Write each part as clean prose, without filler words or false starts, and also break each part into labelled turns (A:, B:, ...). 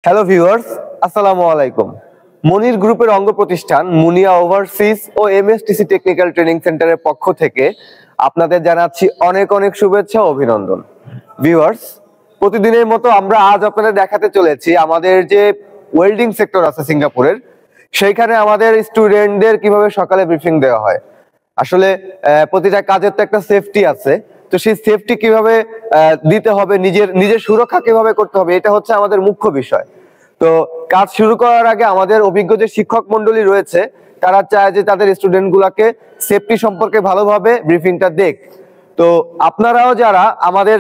A: Hello viewers, আসসালামু আলাইকুম। মনির গ্রুপের অঙ্গ প্রতিষ্ঠান মুনিয়া ওভারসিজ ও এমএসটিসি টেকনিক্যাল ট্রেনিং সেন্টারের পক্ষ থেকে আপনাদের জানাচ্ছি অনেক অনেক শুভেচ্ছা ও অভিনন্দন। ভিউয়ার্স, প্রতিদিনের মতো আমরা আজ আপনাদের দেখাতে চলেছি আমাদের যে ওয়েল্ডিং সেক্টর আছে সিঙ্গাপুরের, সেইখানে আমাদের স্টুডেন্টদের কিভাবে সকালে ব্রিফিং দেওয়া হয়। আসলে প্রতিটা কাজের তো একটা সেফটি আছে, তো সেই সেফটি কিভাবে দিতে হবে, নিজের সুরক্ষা কিভাবে করতে হবে, এটা হচ্ছে আমাদের মুখ্য বিষয়। তো কাজ শুরু করার আগে আমাদের অভিজ্ঞ যে শিক্ষক মন্ডলী রয়েছে তারা চায় যে তাদের স্টুডেন্ট গুলাকে সেফটি সম্পর্কে ভালোভাবে ব্রিফিংটা দেখ। তো আপনারাও যারা আমাদের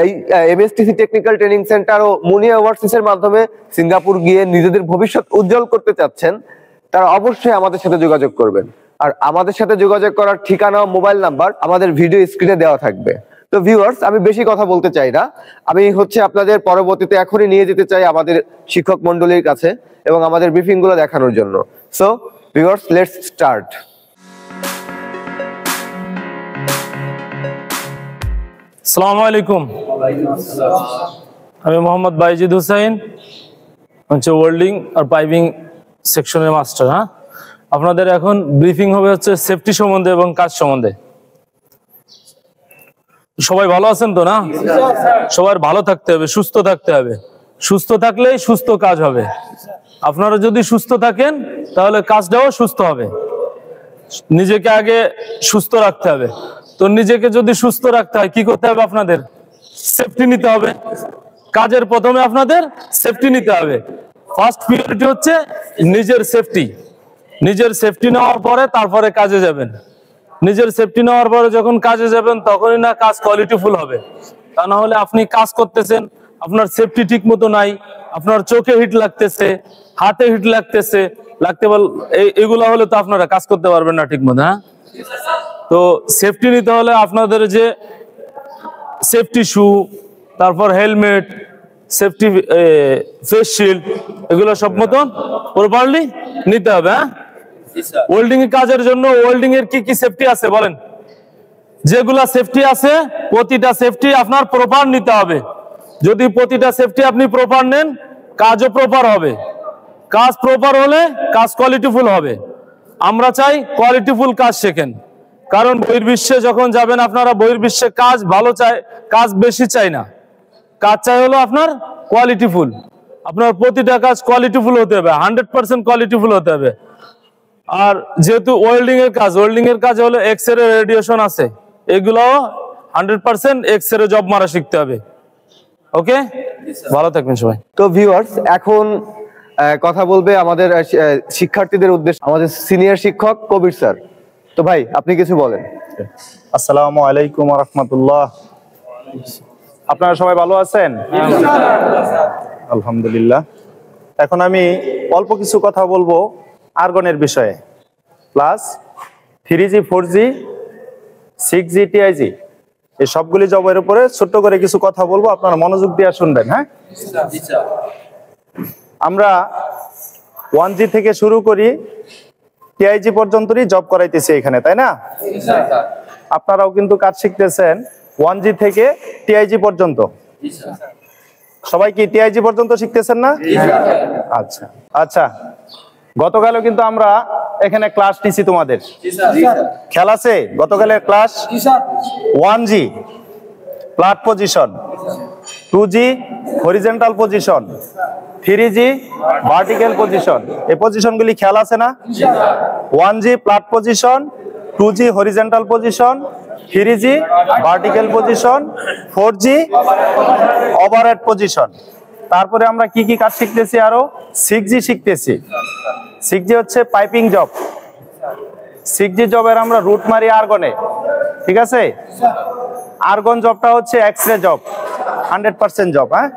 A: এই এমএসটিসি টেকনিক্যাল ট্রেনিং সেন্টার ও মুনিয়া ওভারসিজ এর মাধ্যমে সিঙ্গাপুর গিয়ে নিজেদের ভবিষ্যৎ উজ্জ্বল করতে চাচ্ছেন, তারা অবশ্যই আমাদের সাথে যোগাযোগ করবেন। আর আমাদের সাথে যোগাযোগ করার ঠিকানা ও মোবাইল নাম্বার আমাদের ভিডিও স্ক্রিনে দেওয়া থাকবে। তো ভিউয়ার্স, আমি বেশি কথা বলতে চাই না, আমি আপনাদের পরবর্তীতে এখনই নিয়ে যেতে চাই আমাদের শিক্ষক মন্ডলীর কাছে এবং আমাদের ব্রিফিং গুলো দেখানোর জন্য। So viewers, let's start.
B: আসসালামু আলাইকুম। আমি মোহাম্মদ বাইজিদ হুসাইন, হচ্ছে ওয়েল্ডিং আর পাইপিং সেকশনের মাস্টার। আপনাদের এখন ব্রিফিং হবে হচ্ছে সেফটি সম্বন্ধে এবং কাজ সম্বন্ধে। সবাই ভালো আছেন তো? না, সবার ভালো থাকতে হবে, সুস্থ থাকতে হবে। সুস্থ থাকলেই সুস্থ কাজ হবে। আপনারা যদি সুস্থ থাকেন তাহলে কাজটাও সুস্থ হবে। নিজেকে আগে সুস্থ রাখতে হবে। তো নিজেকে যদি সুস্থ রাখতে হয় কি করতে হবে? আপনাদের সেফটি নিতে হবে। কাজের প্রথমে আপনাদের সেফটি নিতে হবে। ফার্স্ট প্রায়োরিটি হচ্ছে নিজের সেফটি। নিজের সেফটি নেওয়ার পরে তারপরে কাজে যাবেন। নিজের সেফটি নেওয়ার পরে যখন কাজে যাবেন তখনই না কাজ কোয়ালিটিফুল হবে। তা না হলে আপনি কাজ করতেছেন, আপনার সেফটি ঠিক মতো নাই, আপনার চোখে হিট লাগতেছে, হাতে হিট লাগতেছে, এগুলো হলে তো আপনারা কাজ করতে পারবেন না ঠিক মতো। তো সেফটি নিতে হলে আপনাদের যে সেফটি শু, তারপর হেলমেট, সেফটি ফেস শিল্ড, এগুলো সব মতন প্রপারলি নিতে হবে। ওয়েল্ডিং এর কাজের জন্য ওয়েল্ডিং এর কি কি সেফটি আছে বলেন? যেগুলা সেফটি আছে প্রতিটা সেফটি আপনার প্রপার নিতে হবে। যদি প্রতিটা সেফটি আপনি প্রপার নেন, কাজও প্রপার হবে। কাজ প্রপার হলে কাজ কোয়ালিটিফুল হবে। আমরা চাই কোয়ালিটিফুল কাজ শেখেন, কারণ বহির্বিশ্বে যখন যাবেন আপনারা বহির্বিশ্বে কাজ ভালো চাই, কাজ বেশি চাই না। কাজ চাই হলো আপনার কোয়ালিটিফুল। আপনার প্রতিটা কাজ কোয়ালিটিফুল হতে হবে, 100% কোয়ালিটিফুল হতে হবে। আর যেহেতু ওয়েল্ডিং এর কাজ হলো এক্স রে রেডিয়েশন আছে, এগুলো 100% এক্স রে জব মারা শিখতে হবে। ওকে, ভালো থাকবেন সবাই।
A: তো ভিউয়ার্স, এখন কথা বলবে আমাদের শিক্ষার্থীদের উদ্দেশ্যে আমাদের সিনিয়র শিক্ষক কবির স্যার। তো ভাই, আপনি কিছু বলেন।
C: আসসালামু আলাইকুম ওয়া রাহমাতুল্লাহ। আপনারা সবাই ভালো আছেন? আলহামদুলিল্লাহ। এখন আমি অল্প কিছু কথা বলবো আর্গনের বিষয়ে, plus 3G 4G 6G TIG এই সবগুলি জবের উপরে ছোট্ট করে কিছু কথা বলবো, আপনারা মনোযোগ দিয়ে শুনবেন। হ্যাঁ, আমরা 1G থেকে শুরু করি TIG পর্যন্তই জব করাইতেছি এখানে, তাই না? আপনারাও কিন্তু কাজ শিখতেছেন 1G থেকে TIG পর্যন্ত। সবাই কি TIG পর্যন্ত শিখতেছেন না? আচ্ছা আচ্ছা, গতকালও কিন্তু আমরা এখানে ক্লাস নিছি। তোমাদের খেয়াল আছে গতকালের class? 1G flat position, 2G horizontal position, 3G vertical position. এই পজিশনগুলি খেয়াল আছে না? 1G flat position, 2G horizontal position, 3G vertical position, 4G overhead position. তারপরে আমরা কি কি কাজ শিখতেছি? আরো 6G শিখতেছি। 6G হচ্ছে পাইপিং জব। 6G জবের আমরা রুট মারি আর্গনে, ঠিক আছে? আর্গন জবটা হচ্ছে এক্সরে জব, 100% জব। হ্যাঁ,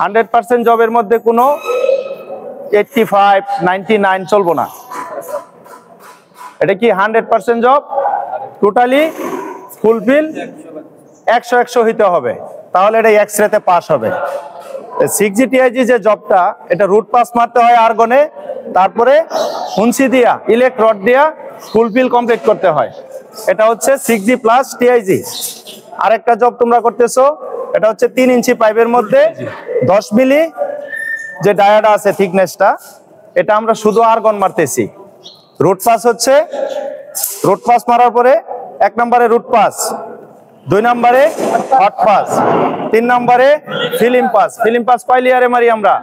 C: 100% জবের মধ্যে কোনো 85, 99 চলবো না। এটা কি 100% জব, টোটালি ফুলফিল 100 হইতে হবে, তাহলে এটা এক্সরেতে পাস হবে। 6G TIG যে জবটা, এটা রুট পাস মারতে হয় আর্গনে, তারপরে হুন্সি দিয়া ইলেকট্রড দিয়া ফুলফিল কমপ্লিট করতে হয়। এটা হচ্ছে 6G প্লাস TIG। আরেকটা জব তোমরা করতেছো, এটা হচ্ছে 3 ইঞ্চি পাইপের মধ্যে 10 মিলি যে ডায়াটা আছে থিকনেসটা, এটা আমরা শুধু আর্গন মারতেছি। রুট পাস হচ্ছে, রুট পাস মারার পরে 1 নম্বরে রুট পাস, 2 নম্বরে হট পাস, 3 নম্বরে ফিল্ম পাস। ফিল্ম পাস কয় লেয়ারে মারি আমরা?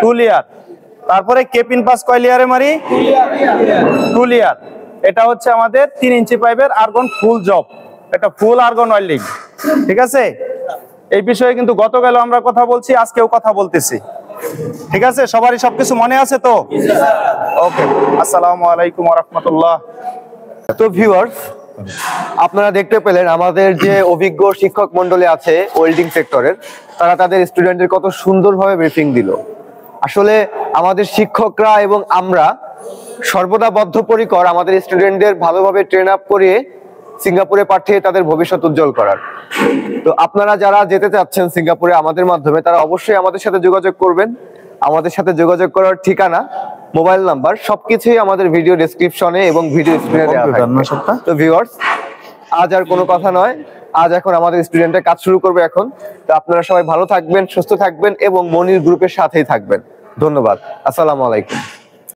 C: 2 লেয়ার। তারপরে কেপিন পাস কয় লেয়ারে মারি? 2 লেয়ার। এটা হচ্ছে আমাদের 3 ইঞ্চি পাইপের আর্গন ফুল জব, এটা ফুল আর্গন ওয়েল্ডিং। ঠিক আছে, এই বিষয়ে কিন্তু গতকাল আমরা কথা বলছি, আজকেও কথা বলতেছি। ঠিক আছে, সবারই সবকিছু মনে আছে তো? ওকে, আসসালামু আলাইকুম ওয়া রাহমাতুল্লাহ।
A: তো ভিউয়ার্স, আপনারা দেখতে পেলেন আমাদের যে অভিজ্ঞ শিক্ষক মন্ডলী আছে ওয়েল্ডিং সেক্টরের, তারা তাদের স্টুডেন্টদের কত সুন্দরভাবে ব্রিফিং দিল। আসলে আমাদের শিক্ষকরা এবং আমরা সর্বদা বদ্ধপরিকর আমাদের স্টুডেন্টদের ভালোভাবে ট্রেন আপ করিয়ে সিঙ্গাপুরে পাঠিয়ে তাদের ভবিষ্যৎ উজ্জ্বল করার। তো আপনারা যারা যেতে চাচ্ছেন সিঙ্গাপুরে আমাদের মাধ্যমে, তারা অবশ্যই আমাদের সাথে যোগাযোগ করবেন। আমাদের সাথে যোগাযোগ করার ঠিকানা, মোবাইল নাম্বার সবকিছুই আমাদের ভিডিও ডেসক্রিপশনে এবং ভিডিও স্ক্রিনে দেওয়া থাকবে। তো ভিউয়ার্স, আজ আর কোনো কথা নয়, আজ এখন আমাদের স্টুডেন্টরা কাজ শুরু করবে এখন। তো আপনারা সবাই ভালো থাকবেন, সুস্থ থাকবেন এবং মনির গ্রুপের সাথেই থাকবেন। ধন্যবাদ, আসসালামু আলাইকুম।